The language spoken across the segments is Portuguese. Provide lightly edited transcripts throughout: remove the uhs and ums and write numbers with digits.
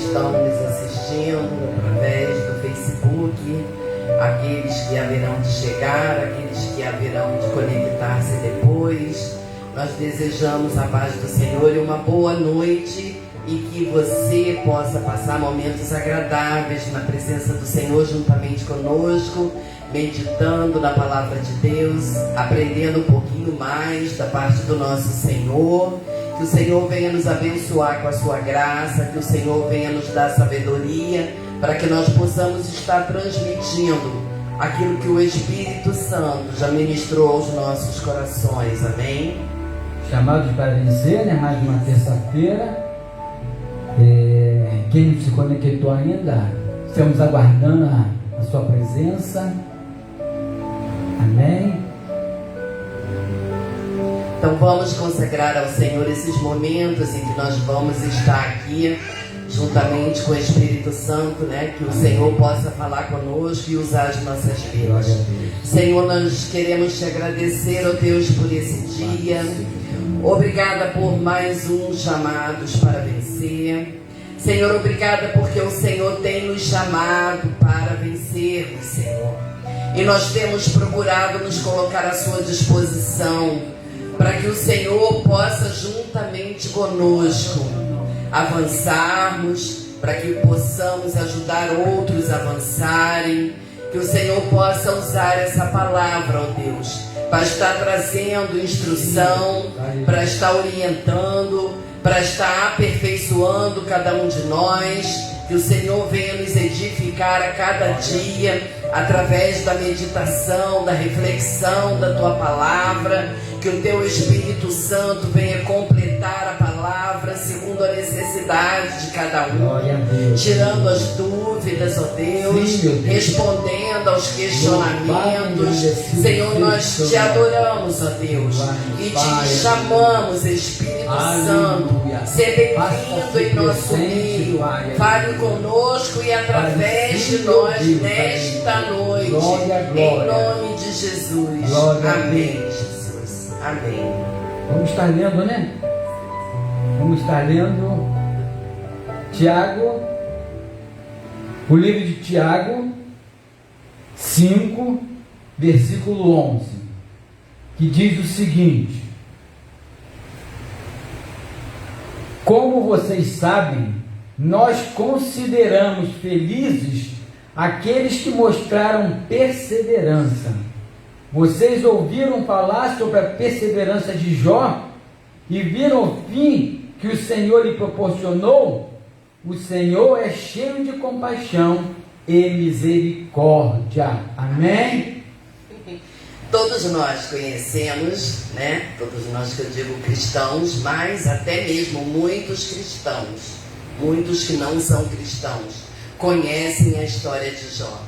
estão nos assistindo através do Facebook, aqueles que haverão de chegar, aqueles que haverão de conectar-se depois. Nós desejamos a paz do Senhor e uma boa noite, e que você possa passar momentos agradáveis na presença do Senhor juntamente conosco, meditando na palavra de Deus, aprendendo um pouquinho mais da parte do nosso Senhor. Que o Senhor venha nos abençoar com a sua graça, que o Senhor venha nos dar sabedoria, para que nós possamos estar transmitindo aquilo que o Espírito Santo já ministrou aos nossos corações. Amém? Chamados para vencer, né? Mais uma terça-feira. Quem não se conectou ainda, estamos aguardando a sua presença. Amém? Então vamos consagrar ao Senhor esses momentos em que nós vamos estar aqui juntamente com o Espírito Santo, né? Que o Senhor possa falar conosco e usar as nossas vidas. Senhor, nós queremos te agradecer, ó Deus, por esse dia. Obrigada por mais um chamados para vencer. Senhor, obrigada porque o Senhor tem nos chamado para vencermos, Senhor. E nós temos procurado nos colocar à sua disposição, para que o Senhor possa juntamente conosco avançarmos, para que possamos ajudar outros a avançarem. Que o Senhor possa usar essa palavra, ó Deus, para estar trazendo instrução, para estar orientando, para estar aperfeiçoando cada um de nós. Que o Senhor venha nos edificar a cada dia, através da meditação, da reflexão da Tua palavra. Que o Teu Espírito Santo venha completar a palavra segundo a necessidade de cada um, tirando as dúvidas, ó Deus, respondendo aos questionamentos. Senhor, nós te adoramos, ó Deus, e te chamamos, Espírito Santo, ser bem-vindo em nosso meio. Fale conosco e através de nós nesta noite, em nome de Jesus. Amém, Jesus. Amém. Vamos estar lendo, né? Vamos estar lendo Tiago, o livro de Tiago 5, versículo 11, que diz o seguinte: como vocês sabem, nós consideramos felizes aqueles que mostraram perseverança. Vocês ouviram falar sobre a perseverança de Jó e viram o fim que o Senhor lhe proporcionou? O Senhor é cheio de compaixão e misericórdia. Amém? Todos nós conhecemos, né? Todos nós, que eu digo cristãos, mas até mesmo muitos cristãos, muitos que não são cristãos, conhecem a história de Jó,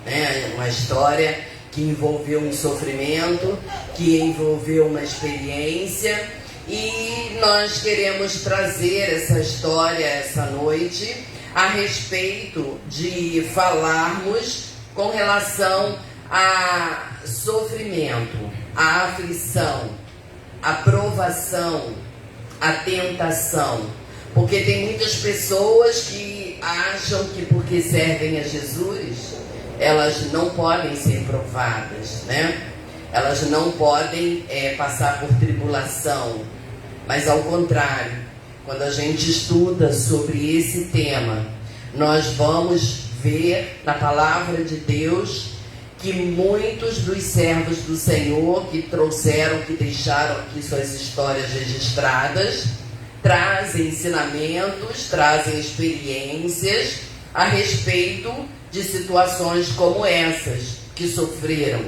né? Uma história que envolveu um sofrimento, que envolveu uma experiência, e nós queremos trazer essa história essa noite a respeito de falarmos com relação a sofrimento, a aflição, a provação, a tentação, porque tem muitas pessoas que acham que porque servem a Jesus, elas não podem ser provadas, né? Elas não podem passar por tribulação, mas ao contrário, quando a gente estuda sobre esse tema, nós vamos ver na palavra de Deus que muitos dos servos do Senhor que trouxeram, que deixaram aqui suas histórias registradas, trazem ensinamentos, trazem experiências a respeito de situações como essas que sofreram.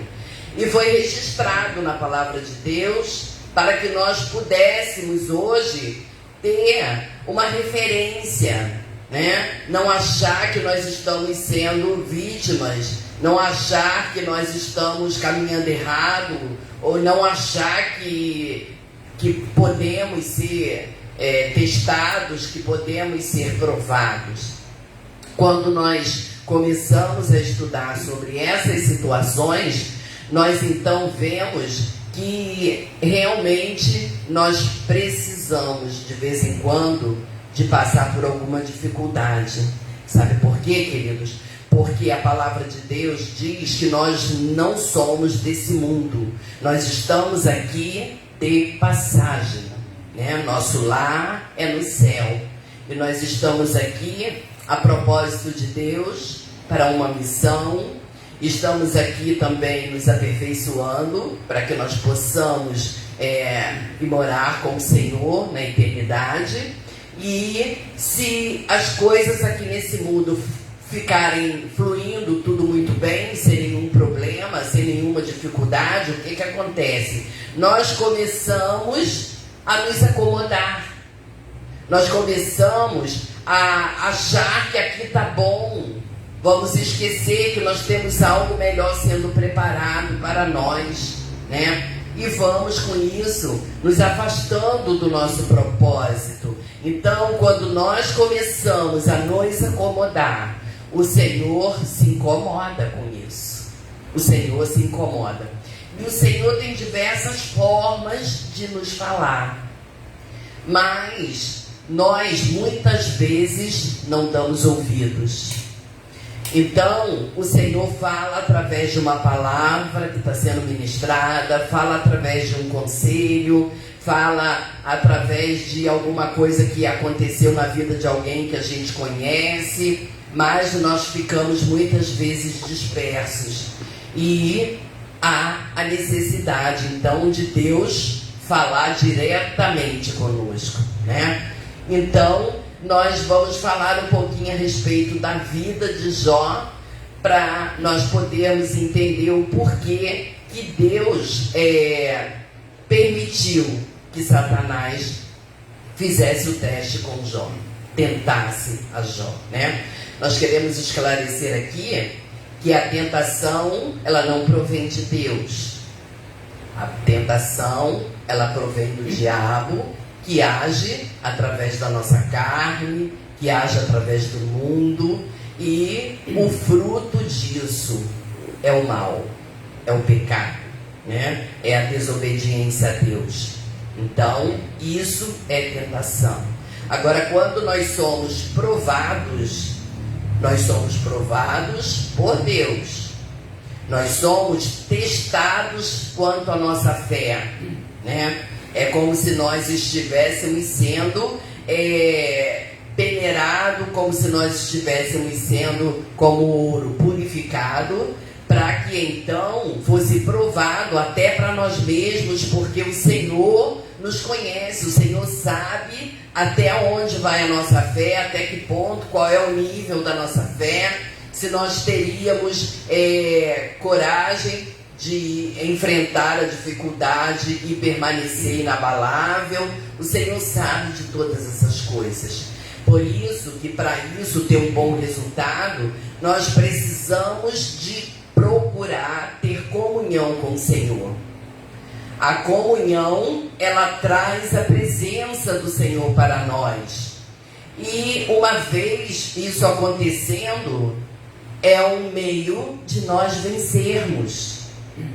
E foi registrado na palavra de Deus para que nós pudéssemos hoje ter uma referência, né? Não achar que nós estamos sendo vítimas, não achar que nós estamos caminhando errado, ou não achar que podemos ser testados, que podemos ser provados. Quando nós começamos a estudar sobre essas situações, nós então vemos que realmente nós precisamos de vez em quando de passar por alguma dificuldade. Sabe por quê, queridos? Porque a palavra de Deus diz que nós não somos desse mundo. Nós estamos aqui de passagem, né? Nosso lar é no céu. E nós estamos aqui a propósito de Deus para uma missão. Estamos aqui também nos aperfeiçoando para que nós possamos ir morar com o Senhor na eternidade. E se as coisas aqui nesse mundo ficarem fluindo tudo muito bem, sem nenhum problema, sem nenhuma dificuldade, o que acontece? Nós começamos a nos acomodar. Nós começamos a achar que aqui está bom. Vamos esquecer que nós temos algo melhor sendo preparado para nós, né? E vamos com isso nos afastando do nosso propósito. Então, quando nós começamos a nos acomodar, o Senhor se incomoda com isso. O Senhor se incomoda. E o Senhor tem diversas formas de nos falar. Mas nós muitas vezes não damos ouvidos. Então, o Senhor fala através de uma palavra que está sendo ministrada, fala através de um conselho, fala através de alguma coisa que aconteceu na vida de alguém que a gente conhece, mas nós ficamos muitas vezes dispersos. E há a necessidade, então, de Deus falar diretamente conosco, né? Então, nós vamos falar um pouquinho a respeito da vida de Jó, para nós podermos entender o porquê que Deus permitiu que Satanás fizesse o teste com Jó, tentasse a Jó, né? Nós queremos esclarecer aqui que a tentação, ela não provém de Deus. A tentação, ela provém do diabo, que age através da nossa carne, que age através do mundo, e o fruto disso é o mal, é o pecado, né? É a desobediência a Deus. Então, isso é tentação. Agora, quando nós somos provados por Deus. Nós somos testados quanto à nossa fé, né? É como se nós estivéssemos sendo peneirado, como se nós estivéssemos sendo como ouro purificado, para que então fosse provado até para nós mesmos, porque o Senhor nos conhece, o Senhor sabe até onde vai a nossa fé, até que ponto, qual é o nível da nossa fé, se nós teríamos coragem de enfrentar a dificuldade e permanecer inabalável. O Senhor sabe de todas essas coisas. Por isso que para isso ter um bom resultado, nós precisamos de procurar ter comunhão com o Senhor. A comunhão, ela traz a presença do Senhor para nós. E uma vez isso acontecendo, é um meio de nós vencermos.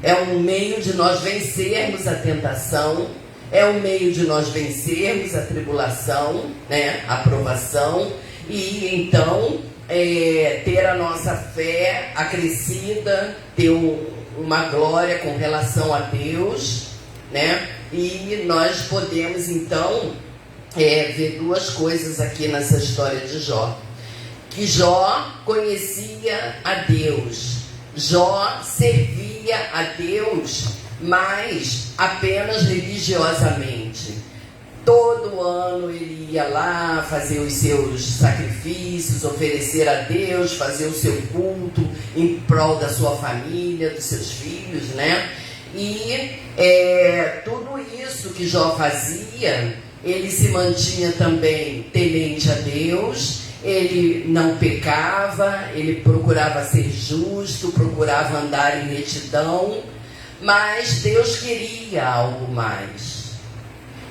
É um meio de nós vencermos a tentação, é um meio de nós vencermos a tribulação, né? A provação, e então ter a nossa fé acrescida, ter uma glória com relação a Deus, né? E nós podemos então ver duas coisas aqui nessa história de Jó. Que Jó conhecia a Deus, Jó servia a Deus, mas apenas religiosamente. Todo ano ele ia lá fazer os seus sacrifícios, oferecer a Deus, fazer o seu culto em prol da sua família, dos seus filhos, né? E tudo isso que Jó fazia, ele se mantinha também temente a Deus. Ele não pecava, ele procurava ser justo, procurava andar em retidão, mas Deus queria algo mais.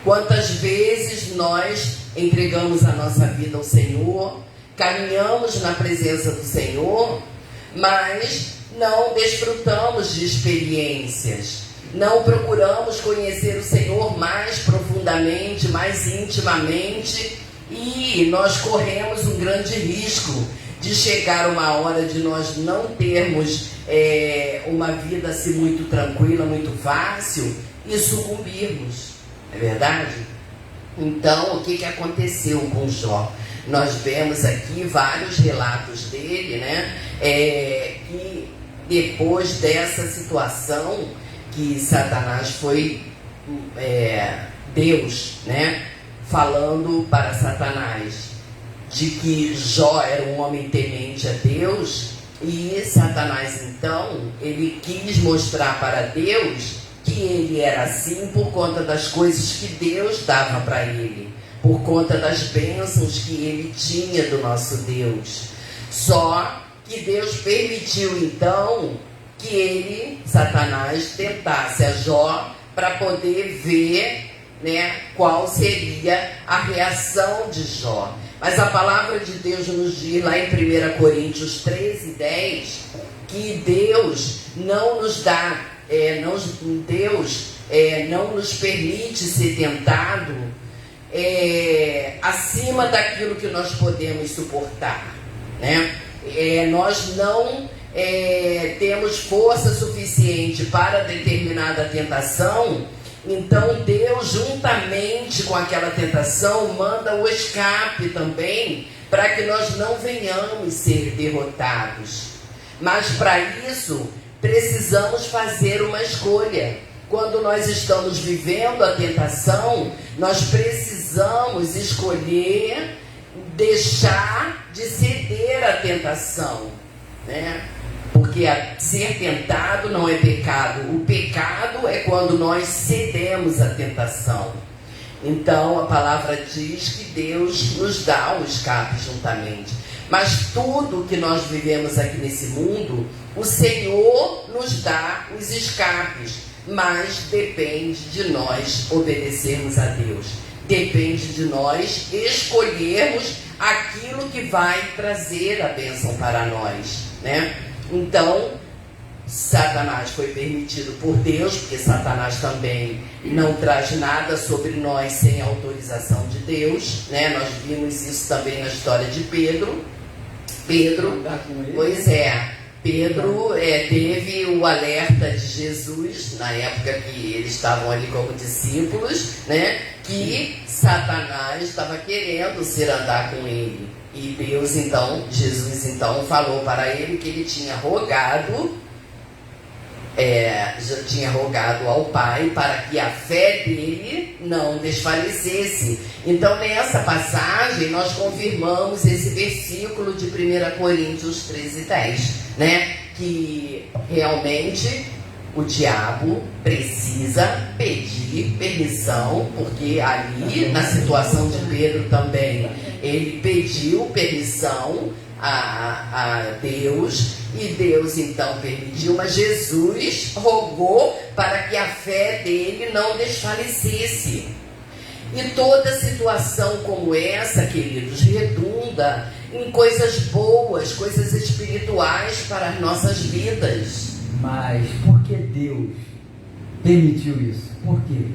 Quantas vezes nós entregamos a nossa vida ao Senhor, caminhamos na presença do Senhor, mas não desfrutamos de experiências, não procuramos conhecer o Senhor mais profundamente, mais intimamente, E nós corremos um grande risco de chegar uma hora de nós não termos uma vida assim muito tranquila, muito fácil e sucumbirmos. É verdade? Então, o que aconteceu com Jó? Nós vemos aqui vários relatos dele, né? Que depois dessa situação que Satanás foi Deus, né? Falando para Satanás de que Jó era um homem temente a Deus, e Satanás então ele quis mostrar para Deus que ele era assim por conta das coisas que Deus dava para ele, por conta das bênçãos que ele tinha do nosso Deus. Só que Deus permitiu então que ele, Satanás, tentasse a Jó para poder ver, né, qual seria a reação de Jó. Mas a palavra de Deus nos diz lá em 1 Coríntios 13:10 que Deus não nos dá, Deus não nos permite ser tentado acima daquilo que nós podemos suportar, né? Nós não temos força suficiente para determinada tentação. Então Deus, juntamente com aquela tentação, manda o escape também, para que nós não venhamos ser derrotados. Mas para isso precisamos fazer uma escolha. Quando nós estamos vivendo a tentação, nós precisamos escolher deixar de ceder à tentação, né? Porque ser tentado não é pecado. O pecado é quando nós cedemos à tentação. Então a palavra diz que Deus nos dá o escape juntamente. Mas tudo que nós vivemos aqui nesse mundo, o Senhor nos dá os escapes. Mas depende de nós obedecermos a Deus. Depende de nós escolhermos aquilo que vai trazer a bênção para nós, né? Então, Satanás foi permitido por Deus, porque Satanás também não traz nada sobre nós sem autorização de Deus, né? Nós vimos isso também na história de Pedro. Pedro teve o alerta de Jesus, na época que eles estavam ali como discípulos, né? Que Satanás estava querendo andar com ele. E Deus então, Jesus então falou para ele que ele tinha rogado, já tinha rogado ao Pai para que a fé dele não desfalecesse. Então nessa passagem nós confirmamos esse versículo de 1 Coríntios 13:10, né? Que realmente o diabo precisa pedir permissão, porque ali na situação de Pedro também ele pediu permissão a Deus, e Deus então permitiu, mas Jesus rogou para que a fé dele não desfalecesse. E toda situação como essa, queridos, redunda em coisas boas, coisas espirituais para as nossas vidas. Mas por que Deus permitiu isso? Por quê?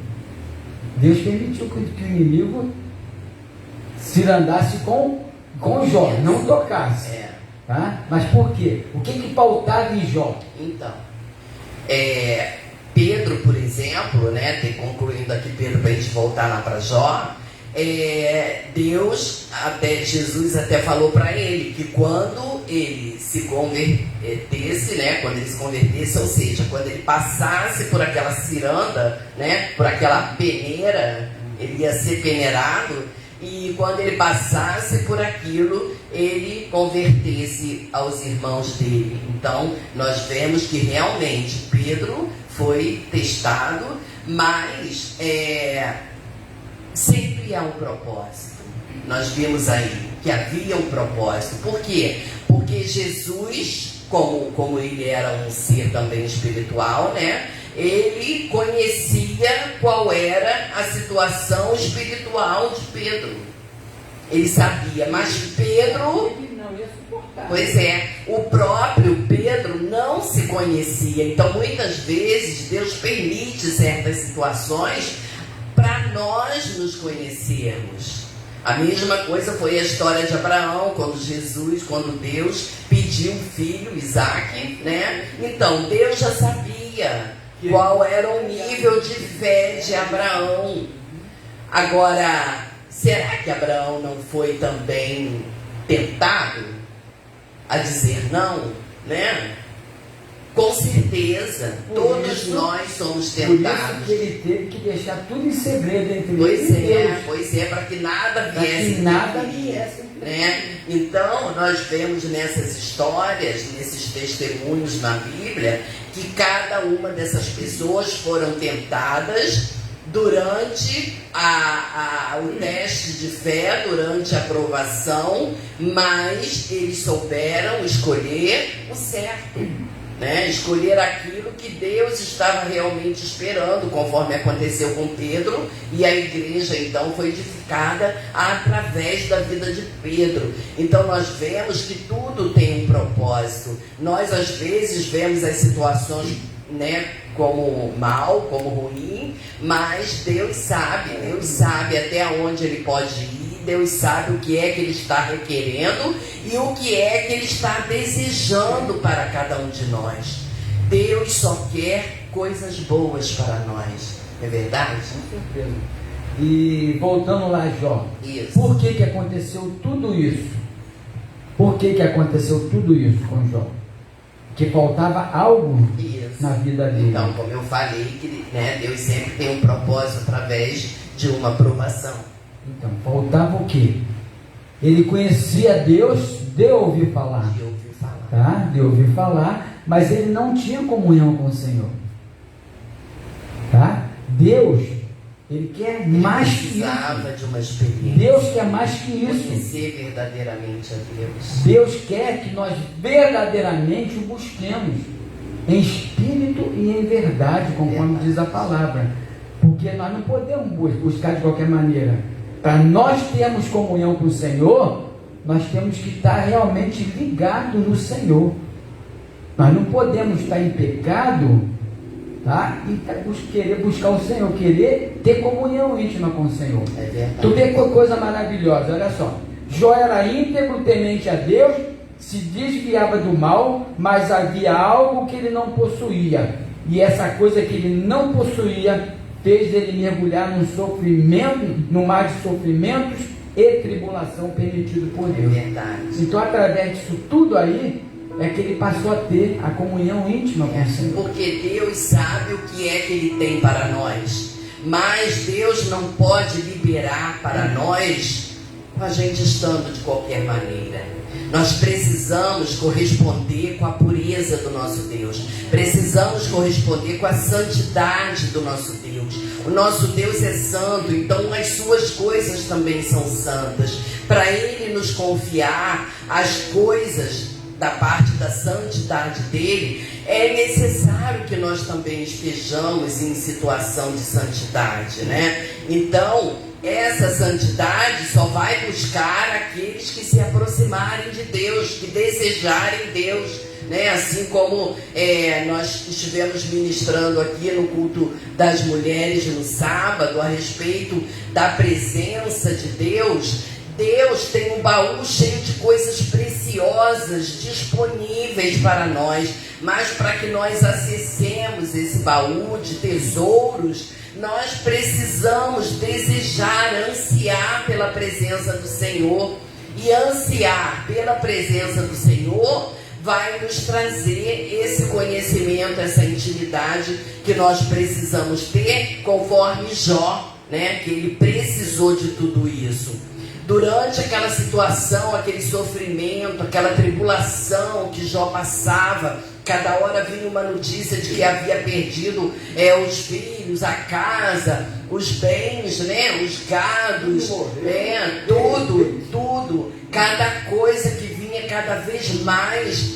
Deus permitiu que o inimigo se andasse com Jó, não tocasse. Tá? Mas por quê? O que pautava em Jó? Então, Pedro, por exemplo, né, concluindo aqui Pedro para a gente voltar lá para Jó, Jesus até falou para ele que quando ele se convertesse, né, ou seja, quando ele passasse por aquela ciranda, né, por aquela peneira, ele ia ser peneirado, e quando ele passasse por aquilo, ele convertesse aos irmãos dele. Então, nós vemos que realmente Pedro foi testado, mas sempre há um propósito. Nós vimos aí que havia um propósito. Por quê? Porque Jesus, como ele era um ser também espiritual, né? Ele conhecia qual era a situação espiritual de Pedro. Ele sabia, mas Pedro... Ele não ia suportar. Pois o próprio Pedro não se conhecia. Então, muitas vezes, Deus permite certas situações para nós nos conhecermos, A mesma coisa foi a história de Abraão, quando Deus pediu um filho, Isaac, né? Então, Deus já sabia qual era o nível de fé de Abraão. Agora, será que Abraão não foi também tentado a dizer não, né? Com certeza, todos nós somos tentados. Por isso que ele teve que deixar tudo em segredo entre ele e Deus. Pois é, para que nada viesse. Né? Então, nós vemos nessas histórias, nesses testemunhos na Bíblia, que cada uma dessas pessoas foram tentadas durante o teste de fé, durante a provação, mas eles souberam escolher o certo. Né? Escolher aquilo que Deus estava realmente esperando, conforme aconteceu com Pedro, e a igreja então foi edificada através da vida de Pedro. Então nós vemos que tudo tem um propósito. Nós às vezes vemos as situações, né, como mal, como ruim, mas Deus sabe até onde Ele pode ir. Deus sabe o que é que Ele está requerendo e o que é que Ele está desejando para cada um de nós. Deus só quer coisas boas para nós. É verdade? Com certeza. E voltando lá, Jó. Isso. Por que aconteceu tudo isso? Por que aconteceu tudo isso com Jó? Que faltava algo na vida dele. Então, como eu falei, que, né, Deus sempre tem um propósito através de uma provação. Então, faltava o quê? Ele conhecia Deus de ouvir falar. Tá? De ouvir falar, mas ele não tinha comunhão com o Senhor. Tá? Deus, Ele quer mais que isso. De uma experiência. Deus quer mais que isso. Conhecer verdadeiramente a Deus. Deus quer que nós verdadeiramente o busquemos em espírito e em verdade, conforme diz a palavra. Porque nós não podemos buscar de qualquer maneira. Para nós termos comunhão com o Senhor, nós temos que estar realmente ligados no Senhor. Nós não podemos estar em pecado, tá? E querer buscar o Senhor, querer ter comunhão íntima com o Senhor. É verdade. Tu vê que coisa maravilhosa, olha só. Jó era íntegro, temente a Deus, se desviava do mal, mas havia algo que ele não possuía. E essa coisa que ele não possuía fez ele mergulhar num sofrimento, num mar de sofrimentos e tribulação permitido por Deus. É verdade. Então, através disso tudo aí, é que ele passou a ter a comunhão íntima com o Senhor. Porque Deus sabe o que é que Ele tem para nós. Mas Deus não pode liberar para nós com a gente estando de qualquer maneira. Nós precisamos corresponder com a pureza do nosso Deus. Precisamos corresponder com a santidade do nosso Deus. O nosso Deus é santo, então as suas coisas também são santas. Para Ele nos confiar as coisas da parte da santidade dele, é necessário que nós também estejamos em situação de santidade, né? Então, essa santidade só vai buscar aqueles que se aproximarem de Deus, que desejarem Deus, né? Assim como nós estivemos ministrando aqui no culto das mulheres no sábado, a respeito da presença de Deus. Deus tem um baú cheio de coisas preciosas disponíveis para nós, mas para que nós acessemos esse baú de tesouros, nós precisamos desejar, ansiar pela presença do Senhor. E ansiar pela presença do Senhor vai nos trazer esse conhecimento, essa intimidade que nós precisamos ter, conforme Jó, né, que ele precisou de tudo isso. Durante aquela situação, aquele sofrimento, aquela tribulação que Jó passava, cada hora vinha uma notícia de que havia perdido os filhos, a casa, os bens, né, os gados, tudo, cada coisa que vinha cada vez mais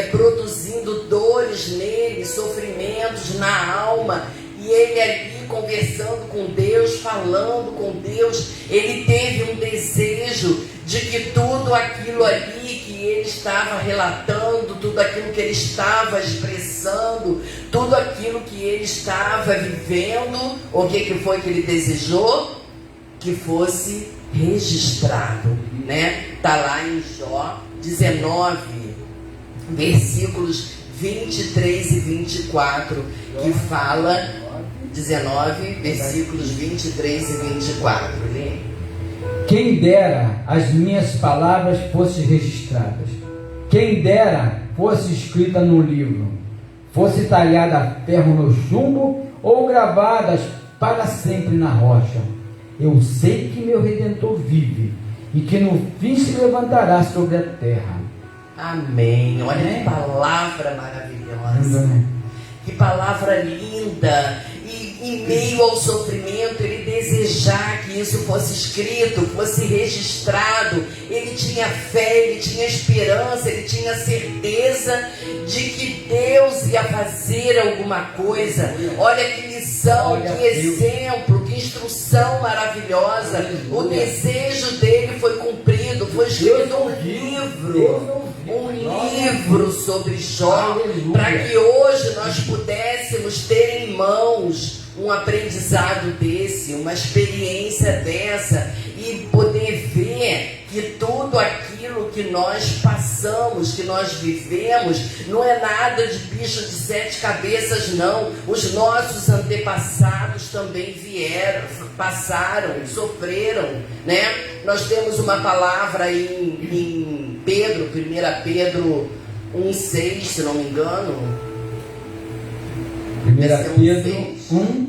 produzindo dores nele, sofrimentos na alma. E ele ali conversando com Deus, falando com Deus, ele teve um desejo de que tudo aquilo ali que ele estava relatando, tudo aquilo que ele estava expressando, tudo aquilo que ele estava vivendo, o que foi que ele desejou? que fosse registrado, né? Está lá em Jó 19, versículos 23 e 24, que fala, 19, versículos 23 e 24. Lê. Quem dera as minhas palavras fossem registradas, quem dera fosse escrita no livro, fosse talhada a ferro no chumbo ou gravadas para sempre na rocha. Eu sei que meu Redentor vive e que no fim se levantará sobre a terra. Amém. Olha que palavra maravilhosa. Que palavra linda. E em meio ao sofrimento, ele desejar que isso fosse escrito, fosse registrado. Ele tinha fé, ele tinha esperança, ele tinha certeza de que Deus ia fazer alguma coisa. Olha que lição, que exemplo, que instrução maravilhosa. O desejo dele foi cumprido, foi escrito um livro sobre Jó, para que hoje nós pudéssemos ter em mãos um aprendizado desse, uma experiência dessa, e poder ver que tudo aquilo que nós passamos, que nós vivemos, não é nada de bicho de 7 cabeças, não. Os nossos antepassados também vieram, passaram, sofreram, né? Nós temos uma palavra em Pedro, 1 Pedro 1,6, se não me engano. 1 Pedro 1.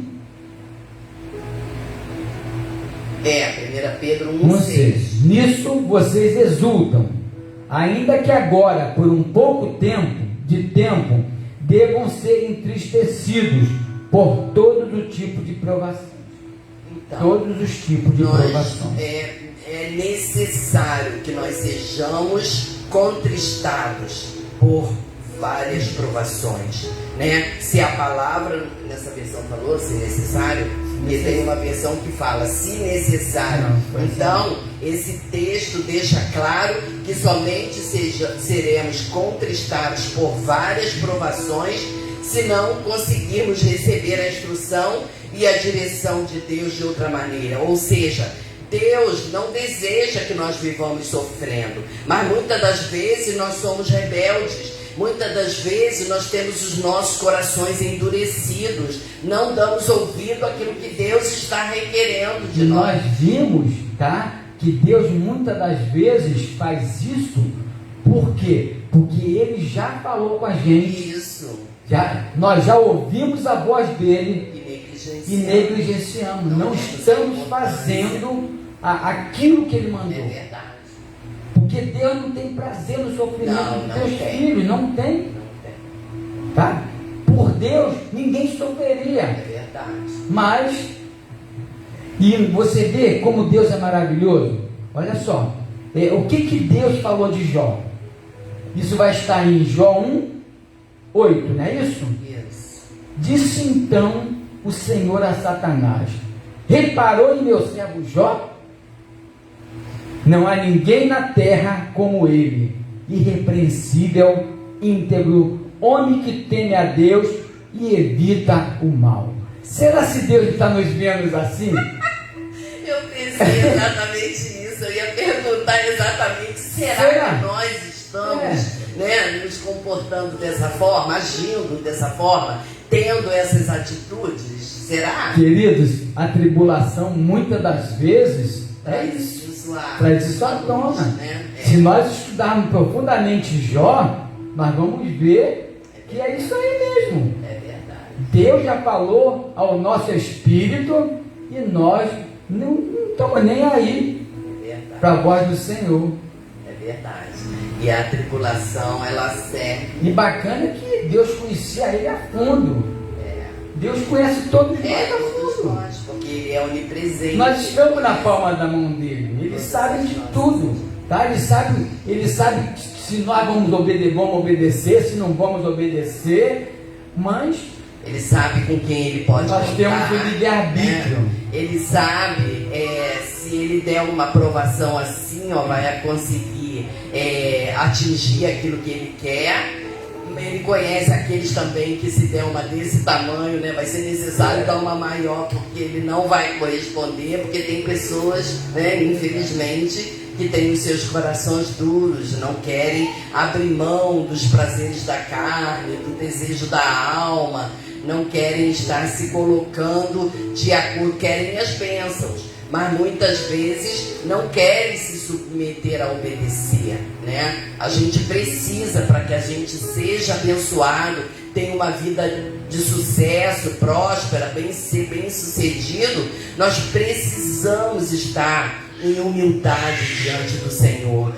1 Pedro 1,6. Nisso vocês exultam, ainda que agora, por um pouco de tempo, devam ser entristecidos por todo o tipo de provação. Então, todos os tipos de provação. É necessário que nós sejamos contristados por várias provações, né? Se a palavra nessa versão falou se necessário, e tem uma versão que fala se necessário. Então esse texto deixa claro que somente seremos contristados por várias provações se não conseguirmos receber a instrução e a direção de Deus de outra maneira. Ou seja, Deus não deseja que nós vivamos sofrendo, mas muitas das vezes nós somos rebeldes. Muitas das vezes nós temos os nossos corações endurecidos, não damos ouvido àquilo que Deus está requerendo de nós. Nós vimos, tá, que Deus muitas das vezes faz isso, por quê? Porque Ele já falou com a gente. Isso. Nós já ouvimos a voz dele e negligenciamos. Não estamos fazendo aquilo que Ele mandou. É verdade. Porque Deus não tem prazer no sofrimento dos seus filhos, não tem. Tá? Por Deus, ninguém sofreria. É verdade. Mas, e você vê como Deus é maravilhoso? Olha só, o que Deus falou de Jó? Isso vai estar em Jó 1:8, não é isso? Isso. Disse então o Senhor a Satanás: reparou em meu servo Jó? Não há ninguém na terra como ele, irrepreensível, íntegro, homem que teme a Deus e evita o mal. Será se Deus está nos vendo assim? Eu pensei exatamente isso, eu ia perguntar exatamente, será que nós estamos nos comportando dessa forma, agindo dessa forma, tendo essas atitudes? Será? Queridos, a tribulação muitas das vezes traz isso à tona. Né? Se nós estudarmos profundamente Jó, nós vamos ver que é isso aí mesmo. É verdade. Deus já falou ao nosso espírito e nós não estamos nem aí para a voz do Senhor. É verdade. E a tribulação, ela serve. E bacana que Deus conhecia ele a fundo. Deus conhece todos nós a fundo. Porque Ele é onipresente. Nós estamos na palma da mão dele. Ele sabe de tudo. Tá? Ele sabe se nós vamos obedecer, se não vamos obedecer. Mas Ele sabe com quem Ele pode nós contar. temos o livre-arbítrio. Ele sabe se Ele der uma aprovação assim, vai conseguir atingir aquilo que Ele quer. ele conhece aqueles também que se der uma desse tamanho, né, vai ser necessário dar uma maior, porque ele não vai corresponder, porque tem pessoas, né, infelizmente, que têm os seus corações duros, não querem abrir mão dos prazeres da carne, do desejo da alma, não querem estar se colocando de acordo, querem as bênçãos, mas muitas vezes não querem se submeter a obedecer, né? A gente precisa, para que a gente seja abençoado, tenha uma vida de sucesso, próspera, bem sucedido, nós precisamos estar em humildade diante do Senhor.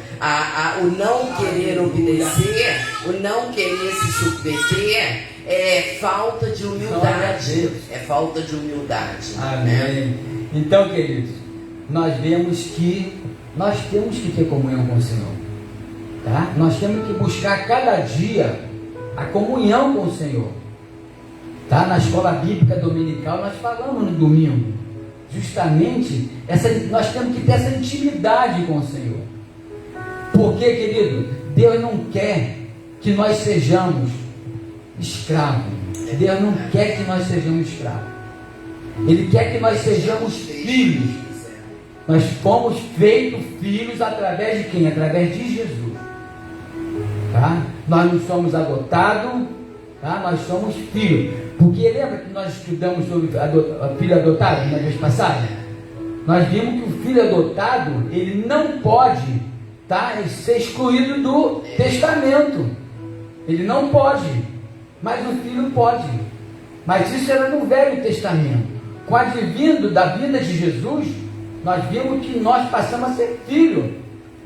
O não querer obedecer, o não querer se submeter é falta de humildade. É falta de humildade. Amém. Né? Então, queridos, nós vemos que nós temos que ter comunhão com o Senhor. Tá? Nós temos que buscar cada dia a comunhão com o Senhor. Tá? Na escola bíblica dominical nós falamos no domingo. Justamente, nós temos que ter essa intimidade com o Senhor. Porque, querido, Deus não quer que nós sejamos escravos. Deus não quer que nós sejamos escravos. Ele quer que nós sejamos filhos. Nós fomos feitos filhos através de quem? Através de Jesus. Tá? Nós não somos adotados, tá? Nós somos filhos. Porque lembra que nós estudamos sobre filho adotado na vez passada? Nós vimos que o filho adotado, ele não pode, tá, ser excluído do testamento. Ele não pode, mas o filho pode. Mas isso era no Velho Testamento. Com o advindo da vinda de Jesus, nós vimos que nós passamos a ser filho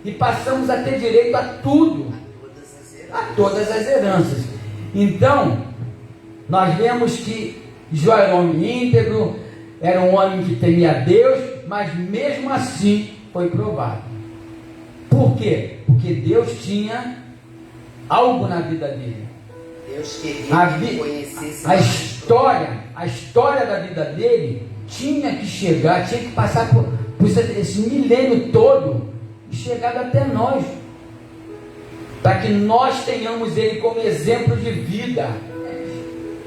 e passamos a ter direito a tudo, a todas as heranças. Então, nós vemos que Jó era um homem íntegro, era um homem que temia a Deus, mas mesmo assim foi provado. Por quê? Porque Deus tinha algo na vida dele. Deus queria que conhecesse a história da vida dele tinha que chegar, tinha que passar por esse milênio todo e chegar até nós, para que nós tenhamos ele como exemplo de vida,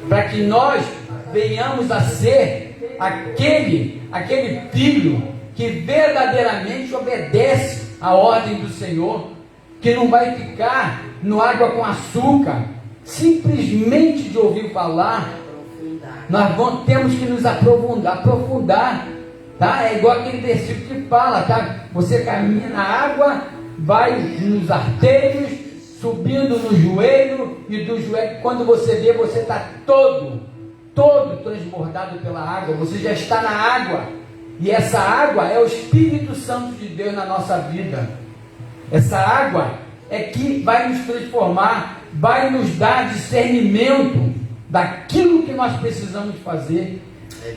para que nós venhamos a ser aquele filho que verdadeiramente obedece à ordem do Senhor, que não vai ficar no água com açúcar, simplesmente de ouvir falar. Nós temos que nos aprofundar, tá? É igual aquele versículo que fala, tá? Você caminha na água, vai nos artérios, subindo no joelho, e do joelho, quando você vê, você está todo transbordado pela água, você já está na água, e essa água é o Espírito Santo de Deus na nossa vida. Essa água é que vai nos transformar, vai nos dar discernimento daquilo que nós precisamos fazer,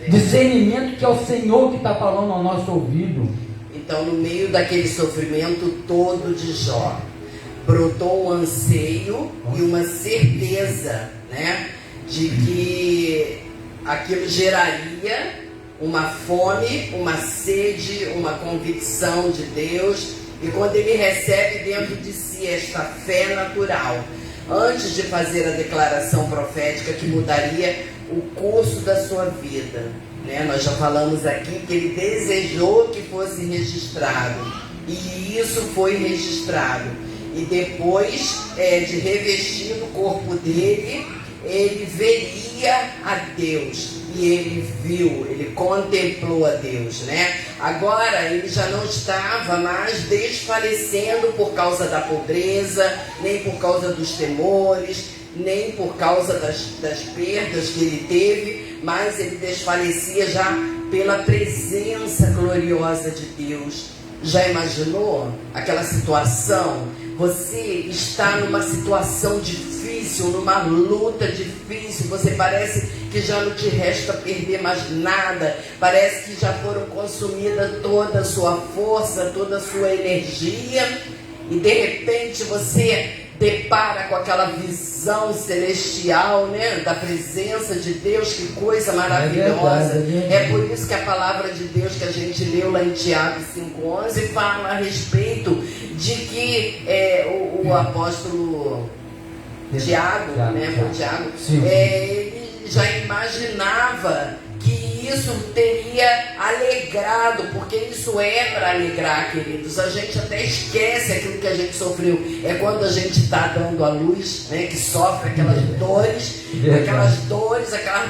discernimento que é o Senhor que está falando ao nosso ouvido. Então, no meio daquele sofrimento todo de Jó, brotou um anseio e uma certeza, né, de que aquilo geraria uma fome, uma sede, uma convicção de Deus. E quando ele recebe dentro de si esta fé natural, antes de fazer a declaração profética que mudaria o curso da sua vida, né? Nós já falamos aqui que ele desejou que fosse registrado, e isso foi registrado. E depois de revestir o corpo dele, ele veria a Deus, e ele viu, ele contemplou a Deus, né? Agora ele já não estava mais desfalecendo por causa da pobreza, nem por causa dos temores, nem por causa das perdas que ele teve, mas ele desfalecia já pela presença gloriosa de Deus. Já imaginou aquela situação? Você está numa situação difícil, numa luta difícil, você parece que já não te resta perder mais nada, parece que já foram consumidas toda a sua força, toda a sua energia, e de repente você depara com aquela visão celestial, né, da presença de Deus. Que coisa maravilhosa. É por isso que a palavra de Deus que a gente leu lá em Tiago 5,11 fala a respeito de que o apóstolo Tiago, né? Foi Tiago. Ele já imaginava que isso teria alegrado, porque isso é para alegrar, queridos. A gente até esquece aquilo que a gente sofreu. É quando a gente está dando à luz, né? Que sofre aquelas dores, aquelas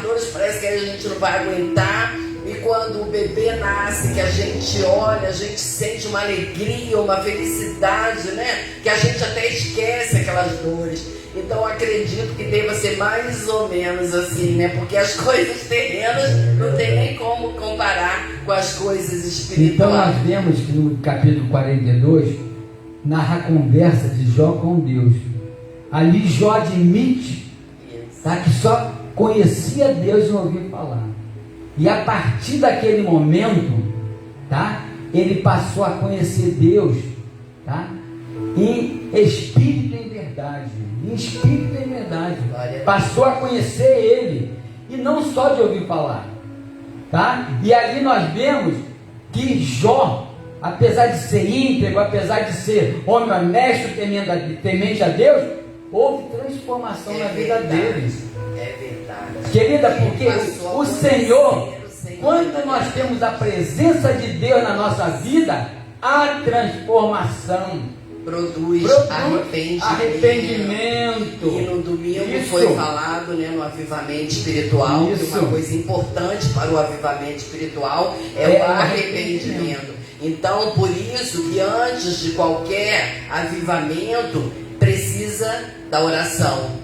dores parece que a gente não vai aguentar. E quando o bebê nasce, que a gente olha, a gente sente uma alegria, uma felicidade, né? Que a gente até esquece aquelas dores. Então acredito que deva ser mais ou menos assim, né? Porque as coisas terrenas não tem nem como comparar com as coisas espirituais. Então nós vemos que no capítulo 42 narra a conversa de Jó com Deus. Ali Jó admite, tá, que só conhecia Deus e não ouvia falar. E a partir daquele momento, tá, ele passou a conhecer Deus, tá, em espírito e em verdade. Em espírito e em verdade. Passou a conhecer Ele. E não só de ouvir falar. Tá? E ali nós vemos que Jó, apesar de ser íntegro, apesar de ser homem honesto, temente a Deus, houve transformação na vida dele. É verdade. Querida, porque o Senhor, quando nós temos a presença de Deus na nossa vida, há transformação. Produz arrependimento. E no domingo foi falado, né, no avivamento espiritual, que uma coisa importante para o avivamento espiritual é o arrependimento. Então, por isso que antes de qualquer avivamento, precisa da oração.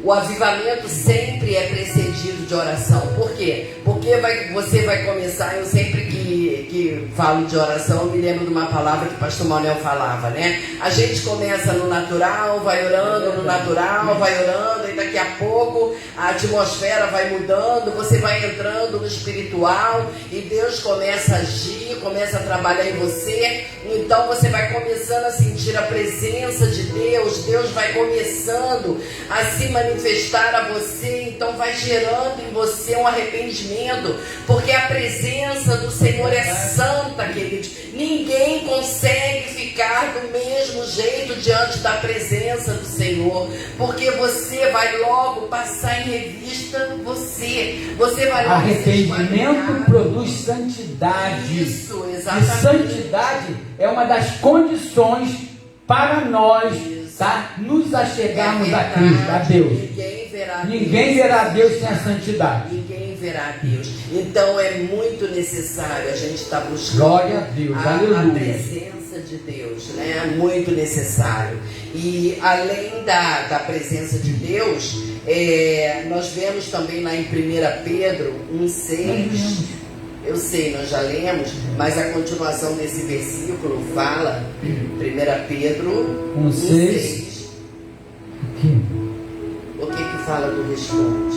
O avivamento sempre é precedido de oração. Por quê? Porque você vai começar, eu sempre que falo de oração, eu me lembro de uma palavra que o pastor Manuel falava, né? A gente começa no natural, vai orando no natural, vai orando, e daqui a pouco a atmosfera vai mudando, você vai entrando no espiritual, e Deus começa a agir, começa a trabalhar em você, então você vai começando a sentir a presença de Deus, Deus vai começando a se manifestar a você, então vai gerando em você um arrependimento, porque a presença do Senhor é santa, queridos. Ninguém consegue ficar do mesmo jeito diante da presença do Senhor, porque você vai logo passar em revista você vai logo. Arrependimento produz santidade. Isso, exatamente. E santidade é uma das condições para nós, tá, nos achegarmos a Cristo, a Deus. Ninguém verá Deus sem a santidade. Ninguém verá Deus. Então é muito necessário a gente estar buscando. Glória a Deus, a presença de Deus, né? É muito necessário. E além da presença de Deus, nós vemos também lá em 1 Pedro 1,6. Eu sei, nós já lemos, mas a continuação desse versículo fala, 1 Pedro 1,6. O que fala do responde?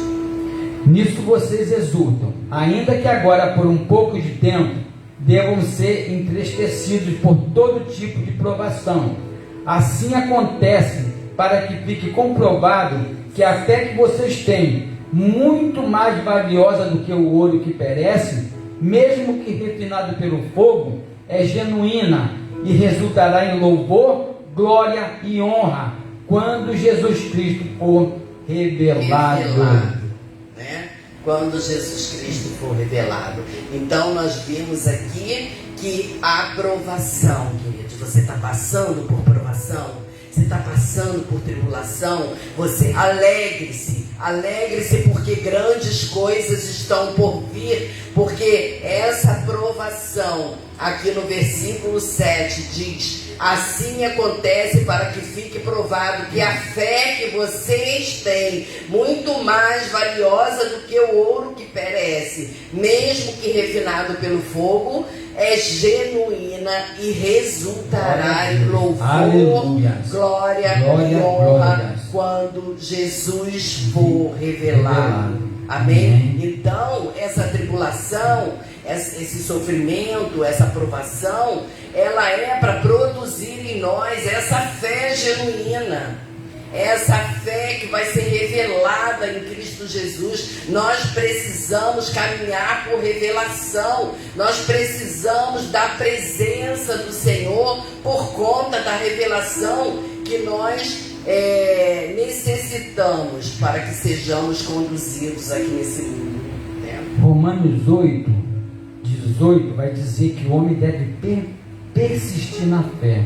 Nisso vocês exultam, ainda que agora por um pouco de tempo devam ser entristecidos por todo tipo de provação. Assim acontece para que fique comprovado que a fé que vocês têm, muito mais valiosa do que o ouro que perece, mesmo que refinado pelo fogo, é genuína e resultará em louvor, glória e honra quando Jesus Cristo for revelado. Né? Quando Jesus Cristo for revelado. Então nós vimos aqui que a provação, queridos, você está passando por provação, você está passando por tribulação, você alegre-se porque grandes coisas estão por vir, porque essa provação, aqui no versículo 7 diz: assim acontece para que fique provado que a fé que vocês têm, muito mais valiosa do que o ouro que perece, mesmo que refinado pelo fogo, é genuína e resultará em louvor, glória e honra quando Jesus for revelado. Amém? Então, essa tribulação, esse sofrimento, essa provação, ela é para produzir em nós essa fé genuína, essa fé que vai ser revelada em Cristo Jesus. Nós precisamos caminhar por revelação, nós precisamos da presença do Senhor por conta da revelação que nós necessitamos para que sejamos conduzidos aqui nesse mundo, né? Romanos 8:18 vai dizer que o homem deve persistir na fé,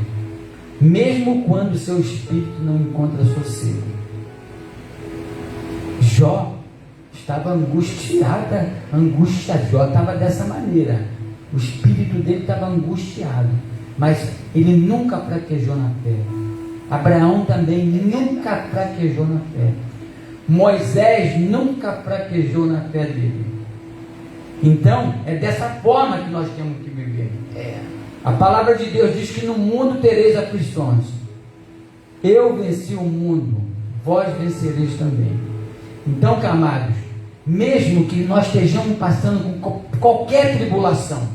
mesmo quando seu espírito não encontra sossego. Jó estava Jó estava dessa maneira, o espírito dele estava angustiado, mas ele nunca fraquejou na fé. Abraão também nunca fraquejou na fé. Moisés nunca fraquejou na fé dele. Então, é dessa forma que nós temos que viver. A palavra de Deus diz que no mundo tereis aflições. Eu venci o mundo, vós vencereis também. Então, amados, mesmo que nós estejamos passando com qualquer tribulação,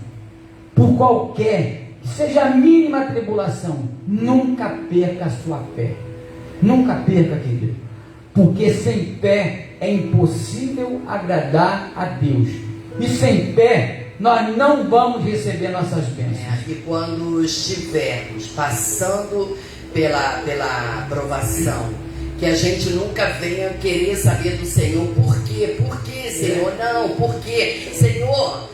por qualquer, que seja a mínima tribulação, nunca perca a sua fé. Nunca perca, querido. Porque sem fé é impossível agradar a Deus. E sem fé, nós não vamos receber nossas bênçãos. E quando estivermos passando pela aprovação, que a gente nunca venha querer saber do Senhor. Por quê? Por quê, Senhor? Não, por quê? Senhor,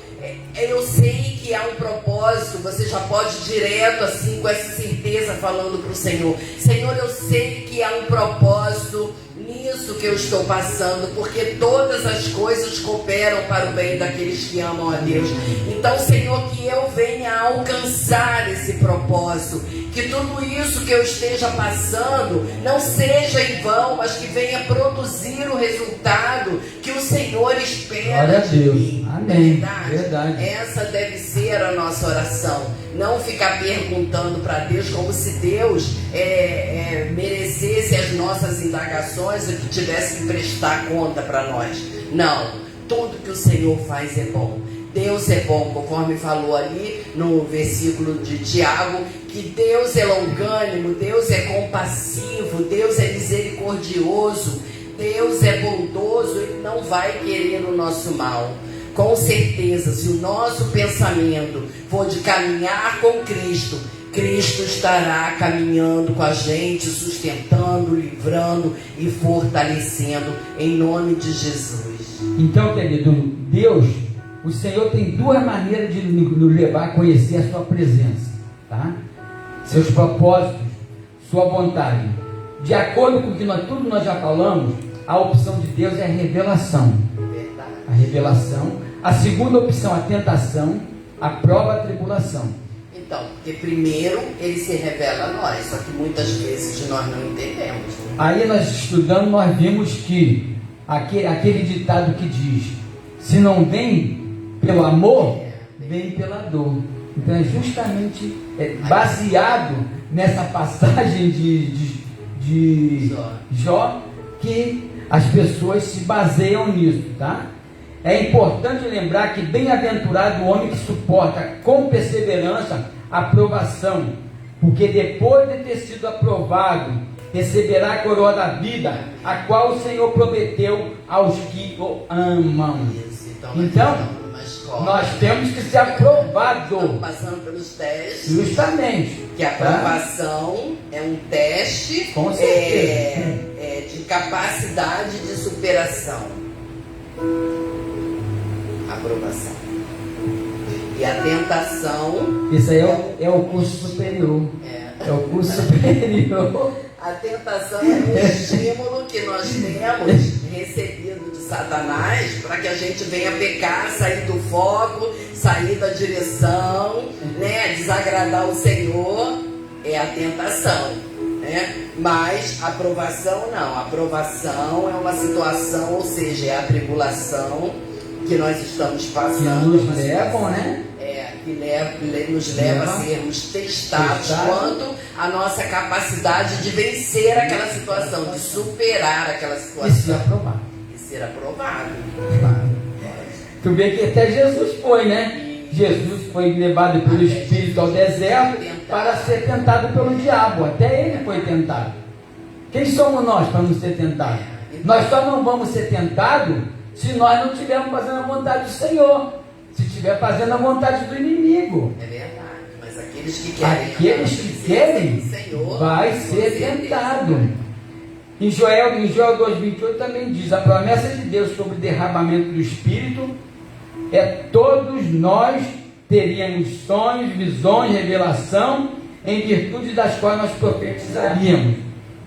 eu sei que há um propósito. Você já pode ir direto assim, com essa certeza, falando para o Senhor: Senhor, eu sei que há um propósito nisso que eu estou passando, porque todas as coisas cooperam para o bem daqueles que amam a Deus. Então, Senhor, que eu venha alcançar esse propósito, que tudo isso que eu esteja passando não seja em vão, mas que venha produzir o resultado que o Senhor espera. Glória a Deus. De mim. Amém. Verdade? Essa deve ser a nossa oração. Não ficar perguntando para Deus como se Deus merecesse as nossas indagações e que tivesse que prestar conta para nós. Não, tudo que o Senhor faz é bom. Deus é bom, conforme falou ali no versículo de Tiago, que Deus é longânimo, Deus é compassivo, Deus é misericordioso, Deus é bondoso, Ele não vai querer o nosso mal. Com certeza, se o nosso pensamento for de caminhar com Cristo, Cristo estará caminhando com a gente, sustentando, livrando e fortalecendo, em nome de Jesus. Então, querido, Deus, o Senhor tem duas maneiras de nos levar a conhecer a sua presença, tá? Seus propósitos, sua vontade. De acordo com o que tudo nós já falamos, a opção de Deus é a revelação. A revelação. A segunda opção, a tentação. A prova, a tribulação. Então, porque primeiro Ele se revela a nós, só que muitas vezes nós não entendemos. Aí nós estudando, nós vimos que aquele ditado que diz: se não vem pelo amor, vem pela dor. Então é justamente baseado nessa passagem de Jó que as pessoas se baseiam nisso, tá? É importante lembrar que bem-aventurado o homem que suporta com perseverança a provação, porque depois de ter sido aprovado, receberá a coroa da vida, a qual o Senhor prometeu aos que o amam. Então, nós temos que ser aprovados. Estamos passando pelos testes. Justamente. Que a aprovação é um teste com certeza. De capacidade de superação. Aprovação. E a tentação. Isso aí é o curso superior. É o curso superior. A tentação é um estímulo que nós temos recebido de Satanás para que a gente venha pecar, sair do foco, sair da direção, né? Desagradar o Senhor. É a tentação, né? Mas a aprovação não. A aprovação é uma situação, ou seja, é a tribulação que nós estamos passando. Que nos levam, né? Que nos leva a sermos testados quanto à nossa capacidade de vencer aquela situação, de superar aquela situação. E ser aprovado. E ser aprovado. Tu vê que até Jesus foi, né? Jesus foi levado pelo Espírito ao deserto para ser tentado pelo diabo. Até ele foi tentado. Quem somos nós para não ser tentados? Nós só não vamos ser tentados se nós não estivermos fazendo a vontade do Senhor. Se estiver fazendo a vontade do inimigo. É verdade. Mas Aqueles que querem Senhor, vai ser tentado. Em Joel 2,28 também diz: a promessa de Deus sobre o derramamento do Espírito é todos nós teríamos sonhos, visões, revelação, em virtude das quais nós profetizaríamos.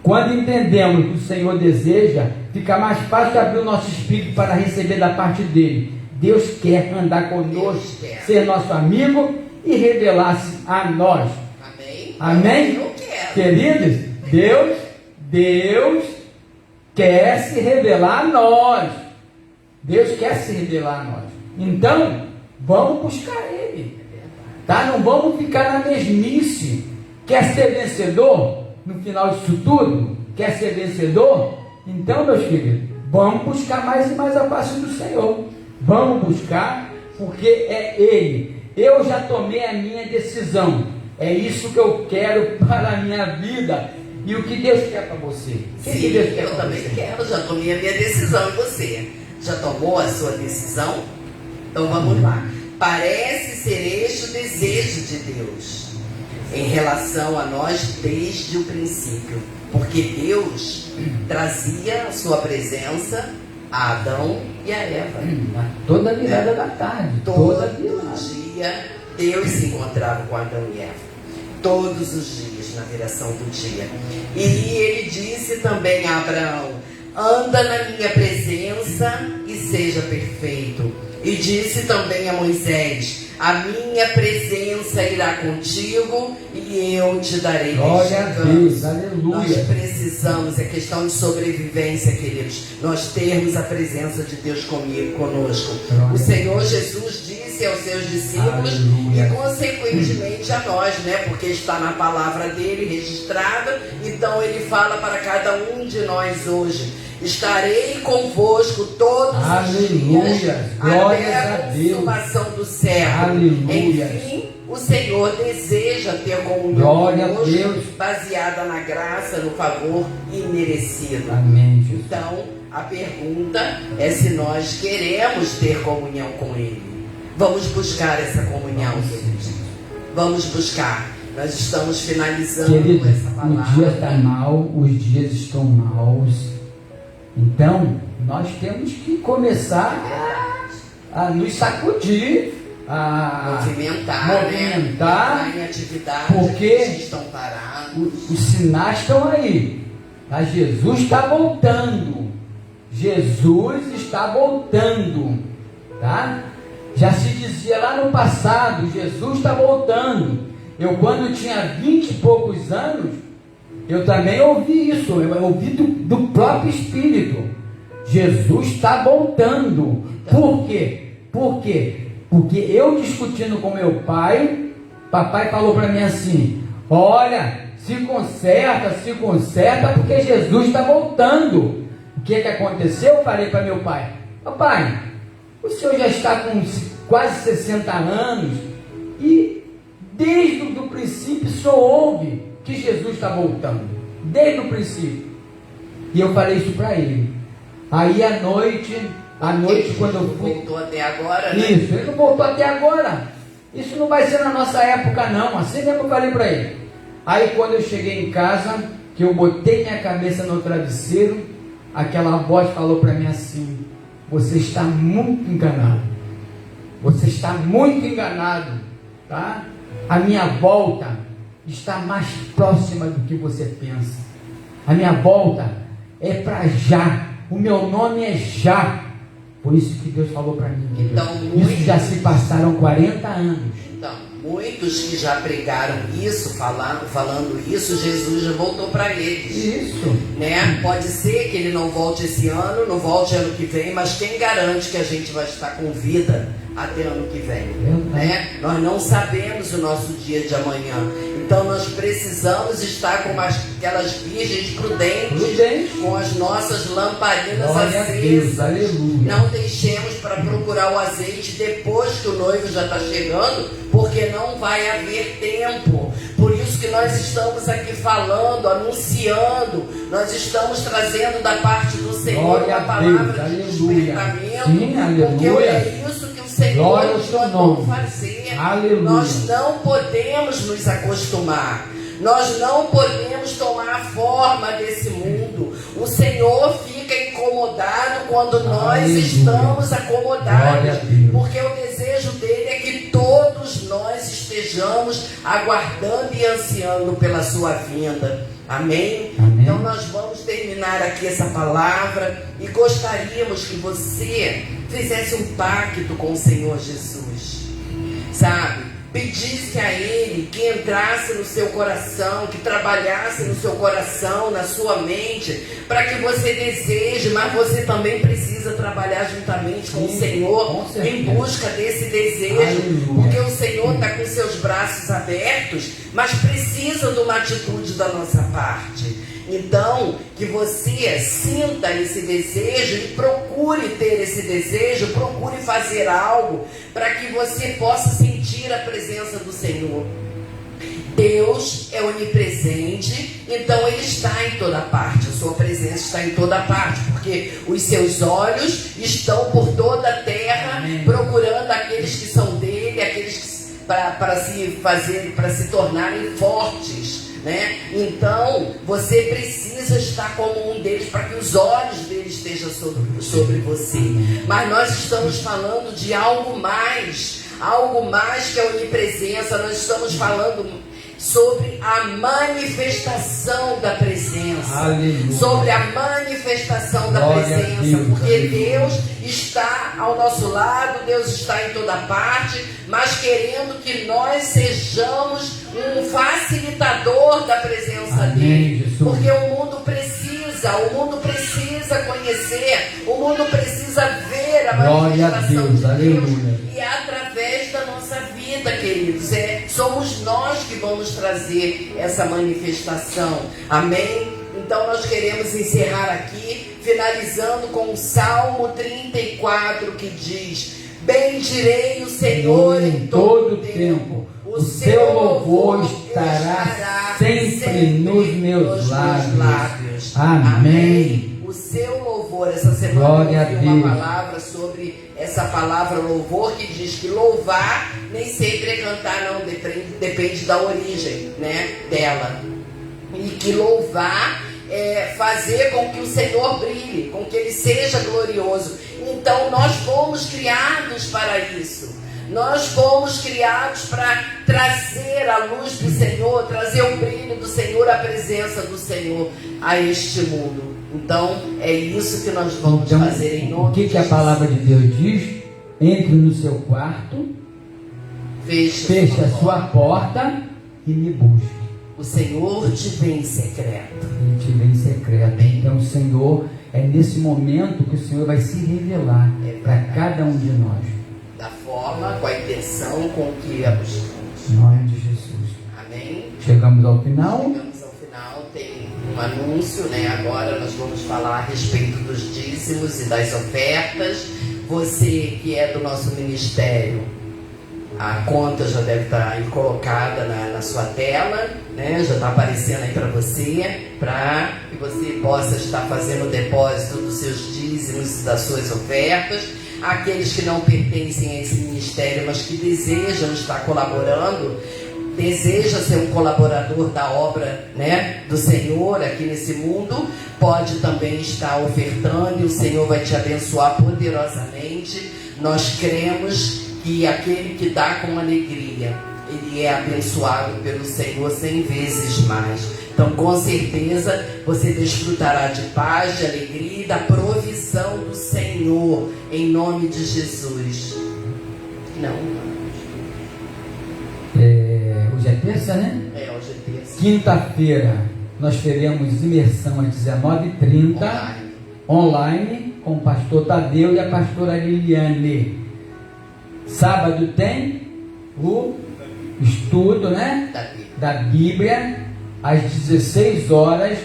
Quando entendemos o que o Senhor deseja, fica mais fácil abrir o nosso espírito para receber da parte dele. Deus quer andar conosco, ser nosso amigo e revelar-se a nós. Amém? Amém? Queridos, Deus quer se revelar a nós. Deus quer se revelar a nós. Então, vamos buscar Ele. Tá? Não vamos ficar na mesmice. Quer ser vencedor no final disso tudo? Quer ser vencedor? Então, meus queridos, vamos buscar mais e mais a face do Senhor. Vamos buscar, porque é Ele. Eu já tomei a minha decisão. É isso que eu quero para a minha vida. E o que Deus quer para você? Sim, eu também quero. Já tomei a minha decisão. E você? Já tomou a sua decisão? Então vamos lá. Parece ser este o desejo de Deus em relação a nós desde o princípio. Porque Deus trazia a sua presença a Adão e a Eva. Toda virada da tarde. Todo dia Deus se encontrava com Adão e Eva. Todos os dias, na viração do dia. E ele disse também a Abraão: anda na minha presença e seja perfeito. E disse também a Moisés: a minha presença irá contigo e eu te darei glória a Deus, aleluia. Nós precisamos, é questão de sobrevivência, queridos, nós termos a presença de Deus conosco. O Senhor Jesus disse aos seus discípulos, aleluia, e consequentemente a nós, né? Porque está na palavra dele registrada. Então ele fala para cada um de nós hoje: estarei convosco todos os dias, até a consumação do século. Aleluia. Enfim, o Senhor deseja ter comunhão conosco, baseada na graça, no favor imerecido. Amém, Jesus. Então, a pergunta é se nós queremos ter comunhão com Ele. Vamos buscar essa comunhão, queridos. Vamos buscar. Nós estamos finalizando, querido, essa palavra. O dia está mal, os dias estão maus. Então, nós temos que começar a nos sacudir, a movimentar, né? Em atividades, porque estão parados. Os sinais estão aí. Tá? Jesus está voltando. Jesus está voltando. Tá? Já se dizia lá no passado: Jesus está voltando. Eu, quando tinha 20 e poucos anos, eu também ouvi isso. Eu ouvi do próprio Espírito: Jesus está voltando. Por quê? Por quê? Porque eu discutindo com meu pai, papai falou para mim assim: olha, se conserta, porque Jesus está voltando. O que aconteceu? Eu falei para meu pai: papai, o senhor já está com quase 60 anos e desde o princípio o senhor ouve que Jesus está voltando, desde o princípio. E eu falei isso para ele. Aí à noite quando eu fui... Voltou até agora, né? Isso, ele não voltou até agora. Isso não vai ser na nossa época não, assim mesmo eu falei para ele. Aí quando eu cheguei em casa, que eu botei minha cabeça no travesseiro, aquela voz falou para mim assim: você está muito enganado. Você está muito enganado, tá? A minha volta está mais próxima do que você pensa. A minha volta é para já. O meu nome é já. Por isso que Deus falou para mim. Então, isso já se passaram 40 anos. Então, muitos que já pregaram isso, falando isso, Jesus já voltou para eles. Isso. Né? Pode ser que ele não volte esse ano, não volte ano que vem, mas quem garante que a gente vai estar com vida até ano que vem? Né? Nós não sabemos o nosso dia de amanhã. Então nós precisamos estar com aquelas virgens prudentes, com as nossas lamparinas acesas. Não deixemos para procurar o azeite depois que o noivo já está chegando, porque não vai haver tempo. Por isso que nós estamos aqui falando, anunciando, nós estamos trazendo da parte do Senhor a palavra de despertamento, porque é isso que o Senhor Glória ao nos seu mandou nome. fazer. Aleluia. Nós não podemos nos acostumar. Nós não podemos tomar a forma desse mundo. O Senhor fica incomodado quando nós Aleluia. estamos Glória a acomodados. Deus. Porque o desejo dele é que todos nós estejamos aguardando e ansiando pela sua vinda. Amém? Amém. Então nós vamos terminar aqui essa palavra e gostaríamos que você fizesse um pacto com o Senhor Jesus, sabe? Pedisse a Ele que entrasse no seu coração, que trabalhasse no seu coração, na sua mente, para que você deseje, mas você também precisa trabalhar juntamente com o Senhor em busca desse desejo. Aleluia. Porque o Senhor está com seus braços abertos, mas precisa de uma atitude da nossa parte. Então, que você sinta esse desejo e procure ter esse desejo, procure fazer algo para que você possa sentir a presença do Senhor. Deus é onipresente, então Ele está em toda parte, a sua presença está em toda parte, porque os seus olhos estão por toda a terra, procurando aqueles que são dele, aqueles que para se tornarem fortes. Né? Então, você precisa estar como um deles para que os olhos dele estejam sobre você. Mas nós estamos falando de algo mais que a onipresença. Nós estamos falando sobre a manifestação da presença. Aleluia. Sobre a manifestação da Glória presença. a Deus, Porque aleluia. Deus está ao nosso lado, Deus está em toda parte, mas querendo que nós sejamos um facilitador da presença Amém, dele. Jesus. Porque o mundo precisa conhecer, o mundo precisa ver a Glória a manifestação Deus, de aleluia. E é através da nossa vida, queridos, somos nós que vamos trazer essa manifestação. Amém? Então nós queremos encerrar aqui, finalizando com o Salmo 34, que diz: bendirei o Senhor em todo o tempo, o seu louvor estará sempre nos meus lábios. Amém. O seu louvor, essa semana Glória a eu ouvi uma Deus. palavra sobre essa palavra louvor, que diz que louvar nem sempre é cantar, não, depende da origem, né, dela. E que louvar é fazer com que o Senhor brilhe, com que Ele seja glorioso. Então nós fomos criados para isso. Nós fomos criados para trazer a luz do Senhor, trazer o brilho do Senhor, a presença do Senhor a este mundo. Então é isso que nós vamos fazer em nome de Jesus. O que a palavra de Deus diz? Entre no seu quarto, feche a sua porta e me busque. O Senhor te vê em secreto. Ele te vê em secreto. Então o Senhor, é nesse momento que o Senhor vai se revelar para cada um de nós. Da forma, com a intenção com que a buscamos. Em nome de Jesus. Amém? Chegamos ao final. Chegamos ao final, tem um anúncio, né? Agora nós vamos falar a respeito dos dízimos e das ofertas. Você que é do nosso ministério, a conta já deve estar aí colocada na sua tela, né? Já está aparecendo aí para você, para que você possa estar fazendo o depósito dos seus dízimos e das suas ofertas. Aqueles que não pertencem a esse ministério, mas que desejam estar colaborando, deseja ser um colaborador da obra, né, do Senhor aqui nesse mundo, pode também estar ofertando e o Senhor vai te abençoar poderosamente. Nós cremos que aquele que dá com alegria, ele é abençoado pelo Senhor 100 vezes mais. Então, com certeza, você desfrutará de paz, de alegria e da provisão do Senhor, em nome de Jesus. Hoje é terça, né? Hoje é terça. Quinta-feira, nós teremos imersão às 19h30, online, com o pastor Tadeu e a pastora Liliane. Sábado tem o estudo, né, da Bíblia, às 16 horas,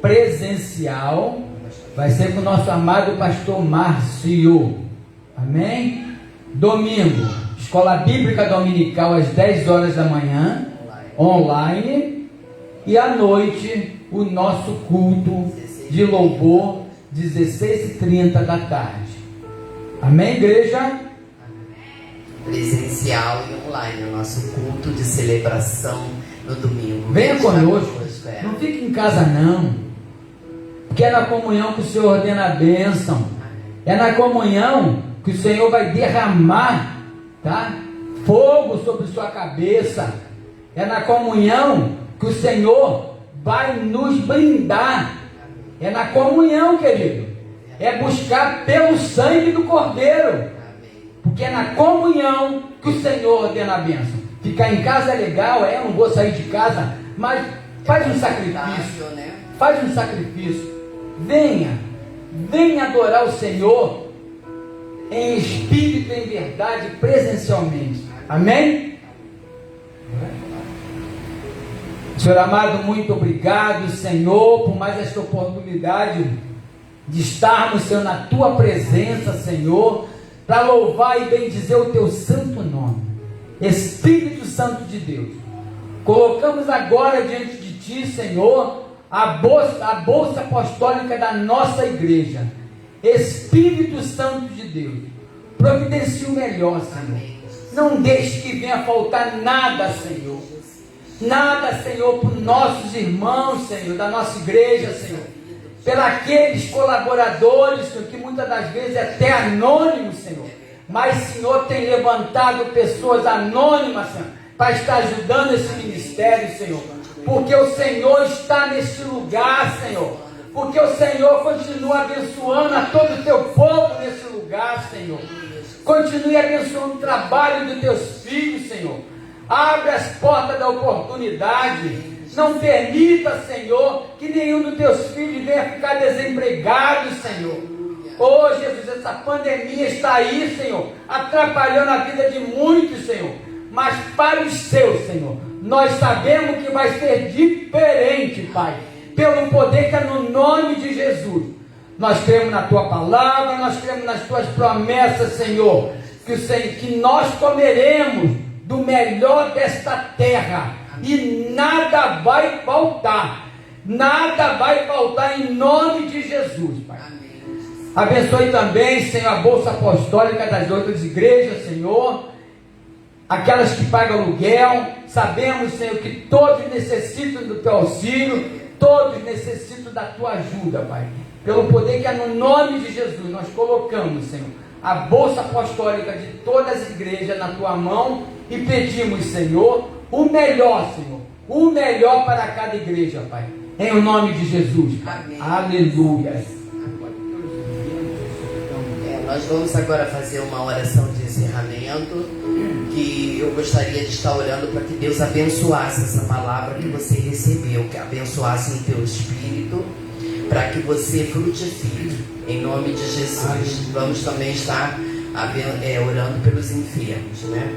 presencial, vai ser com o nosso amado pastor Márcio. Amém? Domingo, escola bíblica dominical às 10 horas da manhã, online, e à noite o nosso culto de louvor, 16h30 da tarde. Amém, igreja? presencial e online, o nosso culto de celebração no domingo. Venha conosco, não fique em casa não, porque é na comunhão que o Senhor ordena a bênção, é na comunhão que o Senhor vai derramar, tá? Fogo sobre sua cabeça, é na comunhão que o Senhor vai nos brindar, é na comunhão, querido, é buscar pelo sangue do Cordeiro, porque é na comunhão que o Senhor ordena a bênção. Ficar em casa é legal, eu não vou sair de casa, mas faz um sacrifício, faz um sacrifício, venha adorar o Senhor em espírito e em verdade, presencialmente, amém? Senhor amado, muito obrigado, Senhor, por mais esta oportunidade de estarmos, Senhor, na Tua presença, Senhor, para louvar e bendizer o Teu santo nome. Espírito Santo de Deus, colocamos agora diante de Ti, Senhor, a bolsa apostólica da nossa igreja. Espírito Santo de Deus, providencie o melhor, Senhor. Não deixe que venha faltar nada, Senhor. Nada, Senhor, para os nossos irmãos, Senhor, da nossa igreja, Senhor. Pelos colaboradores, Senhor, que muitas das vezes é até anônimos, Senhor. Mas, Senhor, tem levantado pessoas anônimas, Senhor, para estar ajudando esse ministério, Senhor. Porque o Senhor está nesse lugar, Senhor. Porque o Senhor continua abençoando a todo o Teu povo nesse lugar, Senhor. Continue abençoando o trabalho dos Teus filhos, Senhor. Abre as portas da oportunidade. Não permita, Senhor, que nenhum dos Teus filhos venha ficar desempregado, Senhor. Oh, Jesus, essa pandemia está aí, Senhor, atrapalhando a vida de muitos, Senhor. Mas para os seus, Senhor, nós sabemos que vai ser diferente, Pai. Pelo poder que é no nome de Jesus. Nós cremos na Tua palavra, nós cremos nas Tuas promessas, Senhor. Que nós comeremos do melhor desta terra. E nada vai faltar. Nada vai faltar em nome de Jesus, Pai. Abençoe também, Senhor, a bolsa apostólica das outras igrejas, Senhor. Aquelas que pagam aluguel. Sabemos, Senhor, que todos necessitam do Teu auxílio. Todos necessitam da Tua ajuda, Pai. Pelo poder que é no nome de Jesus, nós colocamos, Senhor, a bolsa apostólica de todas as igrejas na Tua mão e pedimos, Senhor, o melhor, Senhor, o melhor para cada igreja, Pai. Em o nome de Jesus, Pai. Amém. Aleluia. Nós vamos agora fazer uma oração de encerramento, que eu gostaria de estar orando para que Deus abençoasse essa palavra que você recebeu, que abençoasse no teu espírito, para que você frutifique, em nome de Jesus. Vamos também estar orando pelos enfermos, né?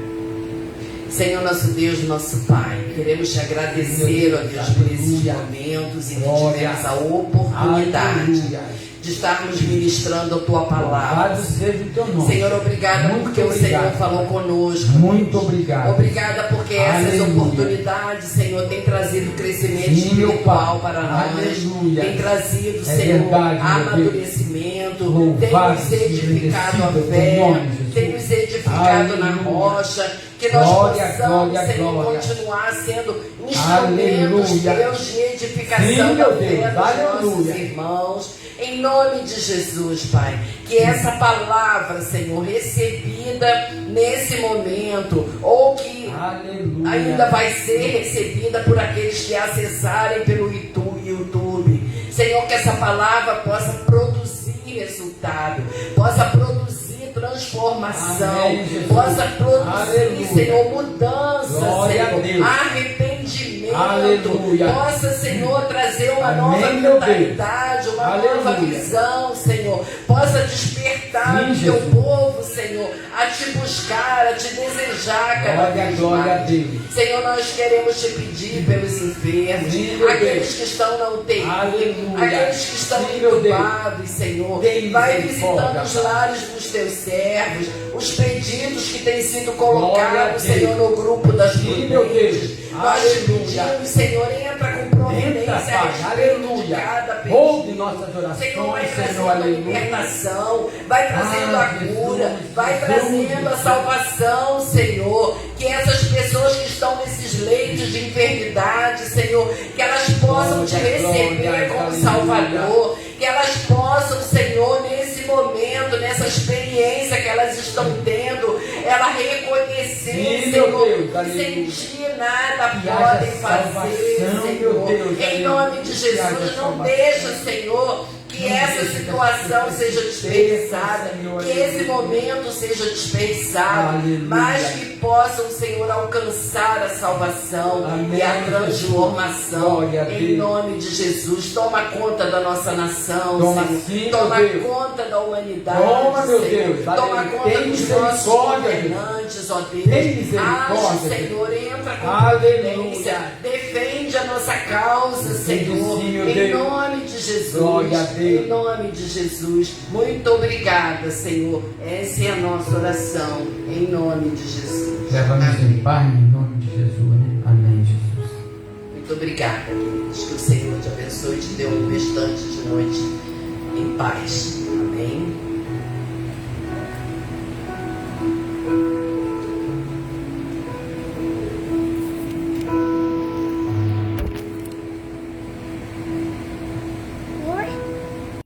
Senhor, nosso Deus, nosso Pai, queremos te agradecer, ó Deus, por esses momentos em que tivemos a oportunidade de estarmos ministrando a Tua palavra. Seja o Teu nome. Senhor, obrigada porque o Senhor falou conosco. Muito obrigado. Obrigada porque essas oportunidades, Senhor, tem trazido crescimento espiritual para nós. Aleluia. Tem trazido, Senhor, amadurecimento. Tem nos edificado a fé. Tem nos edificado na rocha. Que nós possamos, Senhor, continuar sendo instrumentos, Deus, de edificação da fé dos nossos irmãos. Em nome de Jesus, Pai, que essa palavra, Senhor, recebida nesse momento, ou que ainda vai ser recebida por aqueles que acessarem pelo YouTube, Senhor, que essa palavra possa produzir resultado, possa produzir transformação, possa produzir, Senhor, mudança, Senhor, arrependimento, possa, Senhor, trazer uma nova mentalidade, uma nova visão, Senhor, possa despertar o teu povo, Senhor, a te buscar, a te desejar cada vez mais. Senhor, nós queremos te pedir pelos enfermos, aqueles que estão na UTI, aqueles que estão entubados, Senhor, vai visitando os lares dos teus servos, os pedidos que têm sido colocados, Senhor, no grupo das prudentes. Nós te pedimos, Senhor, entra com provisão dependência a respeito de aleluia. cada Ouve pedido. nossas orações, Senhor, vai trazendo Senhor, a aleluia. libertação, vai trazendo a Jesus, cura, vai Jesus, trazendo a Jesus. salvação, Senhor. Que essas pessoas que estão nesses leitos de enfermidade, Senhor, que elas possam te receber como Salvador, que elas possam, Senhor, nesse momento, nessa experiência que elas estão tendo, ela reconhecer, Sim, Senhor, meu Deus, que aleluia. sem ti nada Que podem haja fazer, salvação, Senhor. meu Deus, Em aleluia. nome de Que Jesus, haja não salvação. deixa, Senhor, que Não essa deixa situação que seja desperdiçada, Senhor, que esse aleluia. momento seja desperdiçado, Aleluia. mas que possam, Senhor, alcançar a salvação Amém, e a transformação. Glória a Em Deus. nome de Jesus, toma conta da nossa nação, Toma Senhor. sim, meu Toma Deus. conta da humanidade, Toma, meu Senhor. Deus. Toma Aleluia. conta Tem dos nossos misericórdia, Jesus. governantes, ó Deus. Tem misericórdia, Age, Jesus. Senhor, entra com Aleluia. providência. Defende a nossa causa, Defende Senhor. sim, meu Em Deus. nome de Jesus. Glória a Deus. Em nome de Jesus. Muito obrigada, Senhor. Essa é a nossa oração. Em nome de Jesus. Leva-nos Amém. em paz, em nome de Jesus. Né? Amém, Jesus. Muito obrigada, queridos. Que o Senhor te abençoe e te dê um restante de noite em paz.